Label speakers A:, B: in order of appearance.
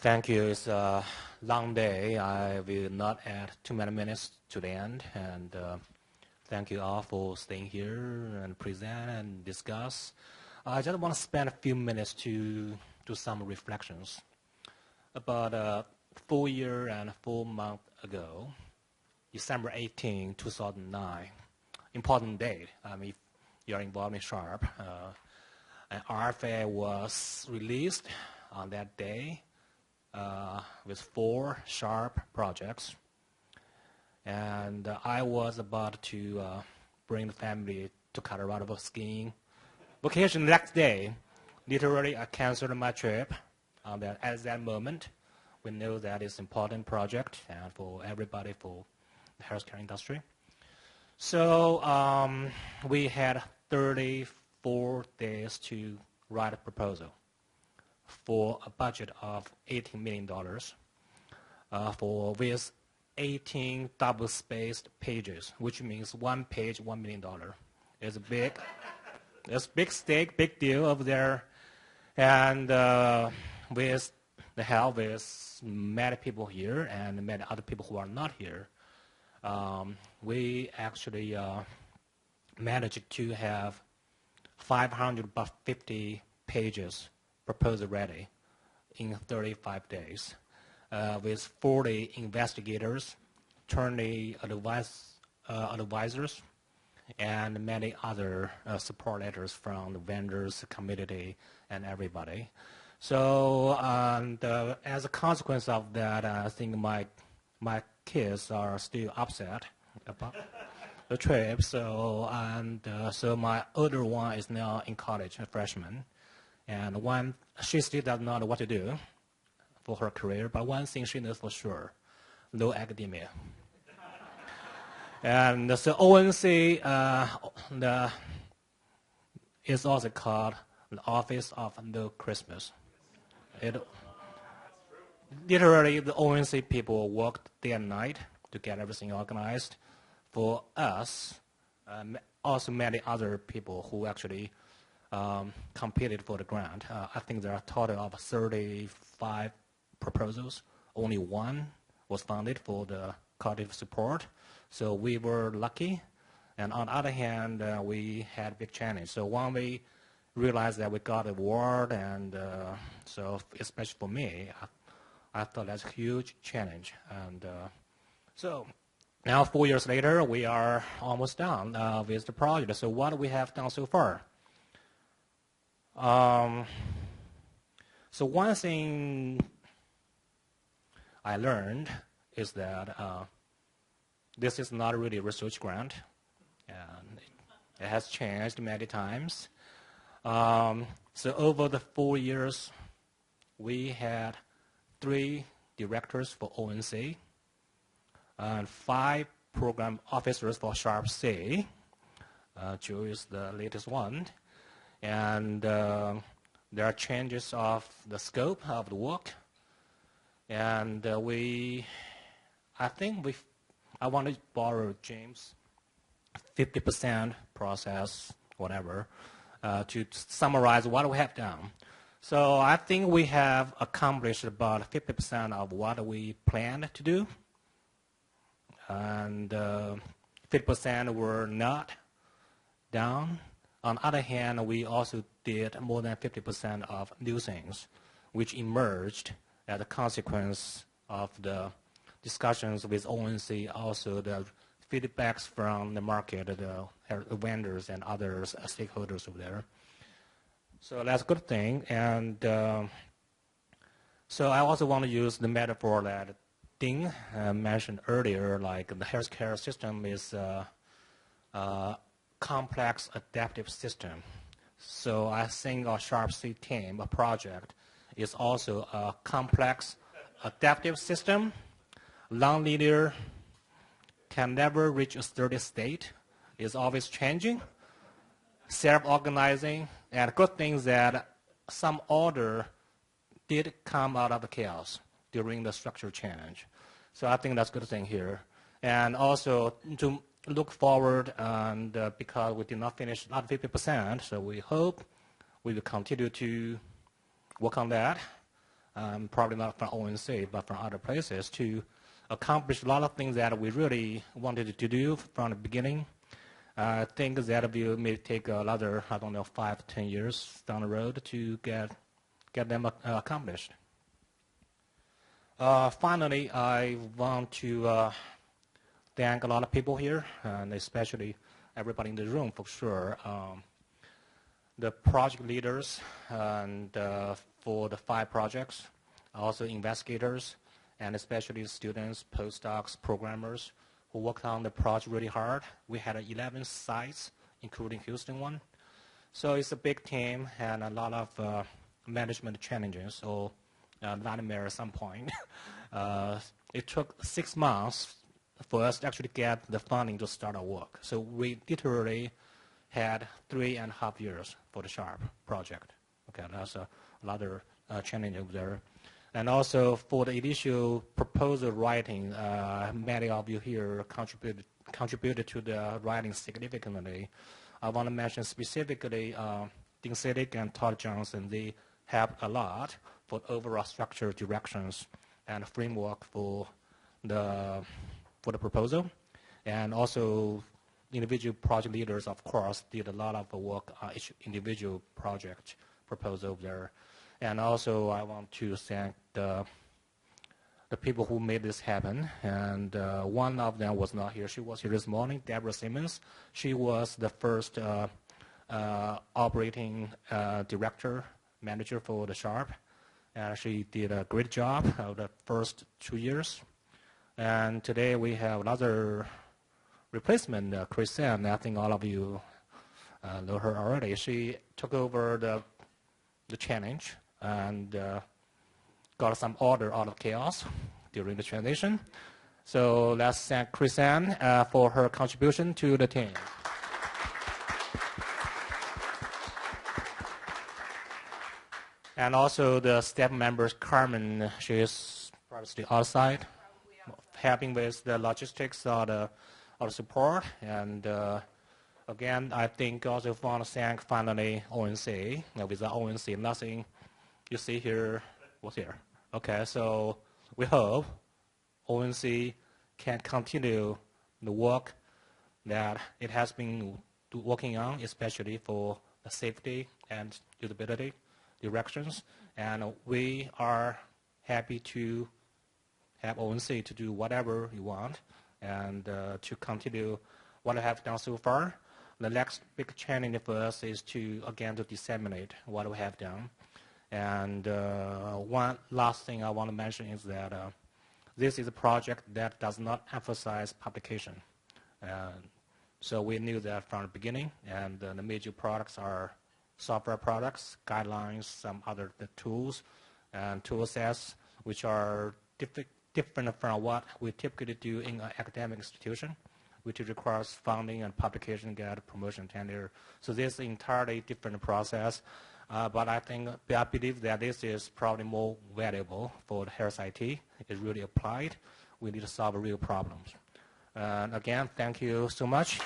A: Thank you. It's a long day. I will not add too many minutes to the end. And thank you all for staying here and present and discuss. I just want to spend a few minutes to do some reflections. About 4 years and 4 months ago, December 18, 2009, important date. If you're involved in Sharp, an RFA was released on that day. With 4 Sharp projects. And I was about to bring the family to Colorado for skiing vacation the next day. Literally, I canceled my trip at that moment. We know that it's an important project and for everybody, for the healthcare industry. So we had 34 days to write a proposal for a budget of $18 million with 18 double-spaced pages, which means one page, $1 million. It's a big stake, big deal over there. And with the help with many people here and many other people who are not here, we actually managed to have 550 pages proposal ready in 35 days with 40 investigators, 20 advisors, and many other support letters from the vendors, the community, and everybody. So as a consequence of that, I think my kids are still upset about the trip. So my older one is now in college, a freshman. And she still doesn't know what to do for her career, but one thing she knows for sure, no academia. And so ONC is also called the Office of No Christmas. Literally, the ONC people worked day and night to get everything organized. For us, also many other people who actually competed for the grant. I think there are a total of 35 proposals. Only one was funded for the collective support. So we were lucky. And on the other hand, we had a big challenge. So when we realized that we got an award, and so especially for me, I thought that's a huge challenge. And so now 4 years later, we are almost done with the project. So what do we have done so far? So one thing I learned is that this is not really a research grant, and it has changed many times. So over the 4 years, we had 3 directors for ONC and 5 program officers for Sharp C. Joe is the latest one. And there are changes of the scope of the work. And I want to borrow James' 50% process, whatever, to summarize what we have done. So I think we have accomplished about 50% of what we planned to do. And 50% were not done. On the other hand, we also did more than 50% of new things, which emerged as a consequence of the discussions with ONC, also the feedbacks from the market, the vendors and other stakeholders over there. So that's a good thing. And so I also want to use the metaphor that Ding mentioned earlier, like the healthcare system is complex adaptive system. So I think our Sharp C team, a project, is also a complex adaptive system. Non-linear, can never reach a steady state, is always changing, self-organizing, and good things that some order did come out of the chaos during the structural change. So I think that's a good thing here. And also to look forward, and because we did not finish not 50%, so we hope we will continue to work on that. probably not from ONC, but from other places, to accomplish a lot of things that we really wanted to do from the beginning. I think that will may take another, 5, 10 years down the road to get them accomplished. Finally, I want to thank a lot of people here, and especially everybody in the room for sure. The project leaders and for the 5 projects, also investigators, and especially students, postdocs, programmers who worked on the project really hard. We had 11 sites, including Houston one. So it's a big team and a lot of management challenges, or nightmare at some point. It took 6 months for us to actually get the funding to start our work. So we literally had 3.5 years for the SHARP project. Okay, that's another challenge over there. And also for the initial proposal writing, many of you here contributed to the writing significantly. I want to mention specifically Dean Siddick and Todd Johnson. They helped a lot for overall structure, directions, and framework for the proposal. And also individual project leaders, of course, did a lot of work on each individual project proposal there. And also I want to thank the people who made this happen. And one of them was not here. She was here this morning, Deborah Simmons. She was the first operating director, manager for the SHARP. And she did a great job of the first 2 years. And today we have another replacement, Chris Sam. I think all of you know her already. She took over the challenge and got some order out of chaos during the transition. So let's thank Chris Ann for her contribution to the team. And also the staff members, Carmen, she is probably outside, helping with the logistics or the support. And again, I think also want to thank finally ONC. Without ONC, nothing you see here was here. Okay, so we hope ONC can continue the work that it has been working on, especially for the safety and usability directions. And we are happy to have ONC to do whatever you want and to continue what I have done so far. The next big challenge for us is to disseminate what we have done. And one last thing I want to mention is that this is a project that does not emphasize publication. So we knew that from the beginning, and the major products are software products, guidelines, some other tools, and tool sets, which are different from what we typically do in an academic institution, which requires funding and publication, get promotion, tenure. So this is an entirely different process. But I believe that this is probably more valuable for the Harris IT. It's really applied. We need to solve real problems. And again, thank you so much.